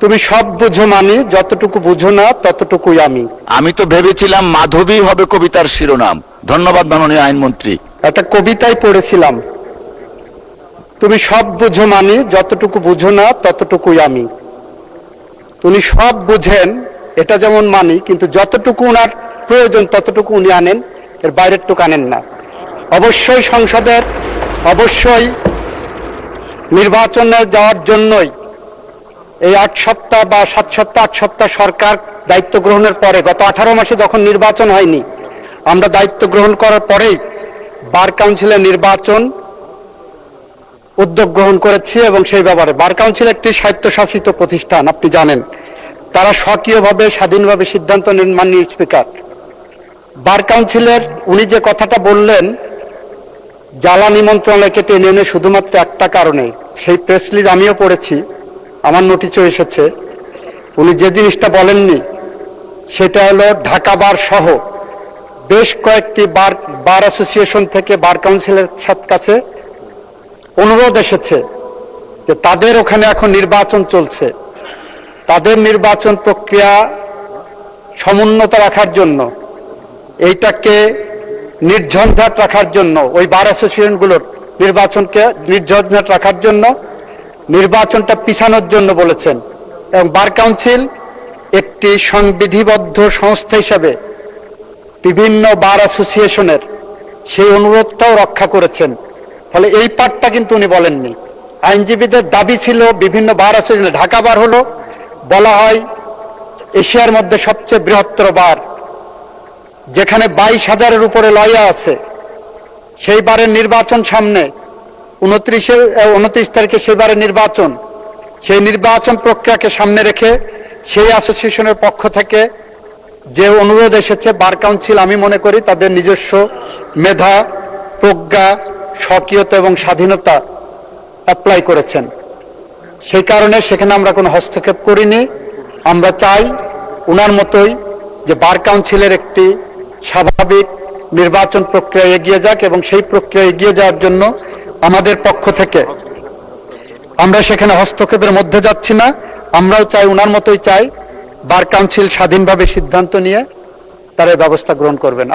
তুমি সব বুঝো মানি, যতটুকু বুঝো না ততটুকুই আমি। আমি তো ভেবেছিলাম মাধবী হবে কবিতার শিরোনাম। ধন্যবাদ মাননীয় আইনমন্ত্রী। একটা কবিতায় পড়েছিলাম, তুমি সব বুঝো মানি, যতটুকু বুঝো না ততটুকুই আমি। উনি সব বুঝেন, এটা যেমন মানি, কিন্তু যতটুকু উনার প্রয়োজন ততটুকু উনি আনেন, এর বাইরের টুকু আনেন না। অবশ্যই সংসদের, অবশ্যই নির্বাচনে যাওয়ার জন্যই এই 8 সপ্তাহ বা 7 সপ্তাহ 8 সপ্তাহ সরকার দায়িত্ব গ্রহণের পরে, গত 18 মাসে যখন নির্বাচন হয়নি, আমরা দায়িত্ব গ্রহণ করার পরেই বার কাউন্সিলের নির্বাচন উদ্যোগ গ্রহণ করেছি। এবং সেই ব্যাপারে বার কাউন্সিল একটি স্বায়ত্তশাসিত প্রতিষ্ঠান, আপনি জানেন। তারা স্বকীয়ভাবে স্বাধীনভাবে সিদ্ধান্ত নেন। মাননীয় স্পিকার, বার কাউন্সিলের উনি যে কথাটা বললেন জ্বালানি মন্ত্রণালয়কে টেনে এনে শুধুমাত্র একটা কারণে, সেই প্রেস রিলিজ আমিও পড়েছি, আমার নোটিশও এসেছে। উনি যে জিনিসটা বলেননি সেটা হলো ঢাকা বার সহ বেশ কয়েকটি বার অ্যাসোসিয়েশন থেকে বার কাউন্সিলের কাছে অনুরোধ এসেছে যে তাদের ওখানে এখন নির্বাচন চলছে, তাদের নির্বাচন প্রক্রিয়া সমুন্নত রাখার জন্য, এইটাকে নির্ঝঞ্ঝাট রাখার জন্য, ওই বার অ্যাসোসিয়েশনগুলোর নির্বাচনকে নির্ঝঞ্ঝাট রাখার জন্য নির্বাচনটা পিছানোর জন্য বলেছেন। এবং বার কাউন্সিল একটি সংবিধিবদ্ধ সংস্থা হিসাবে বিভিন্ন বার অ্যাসোসিয়েশনের সেই অনুরোধটাও রক্ষা করেছেন। ফলে এই পার্টটা কিন্তু উনি বলেননি। আইনজীবীদের দাবি ছিল বিভিন্ন বার অ্যাসোসিয়েশন, ঢাকা বার হলো বলা হয় এশিয়ার মধ্যে সবচেয়ে বৃহত্তর বার, যেখানে 22,000-এর উপরে লয়া আছে। সেই বারের নির্বাচন সামনে, 29 তারিখে সেই বারের নির্বাচন, সেই নির্বাচন প্রক্রিয়াকে সামনে রেখে সেই অ্যাসোসিয়েশনের পক্ষ থেকে যে অনুরোধ এসেছে, বার কাউন্সিল আমি মনে করি তাদের নিজস্ব মেধা, প্রজ্ঞা, স্বকীয়তা এবং স্বাধীনতা অ্যাপ্লাই করেছেন। সেই কারণে সেখানে আমরা কোনো হস্তক্ষেপ করিনি। আমরা চাই উনার মতোই যে বার কাউন্সিলের একটি স্বাভাবিক নির্বাচন প্রক্রিয়া এগিয়ে যাক, এবং সেই প্রক্রিয়া এগিয়ে যাওয়ার জন্য আমাদের পক্ষ থেকে আমরা সেখানে হস্তক্ষেপের মধ্যে যাচ্ছি না। আমরাও চাই, উনার মতোই চাই, বার কাউন্সিল স্বাধীনভাবে সিদ্ধান্ত নিয়ে তারা ব্যবস্থা গ্রহণ করবেন।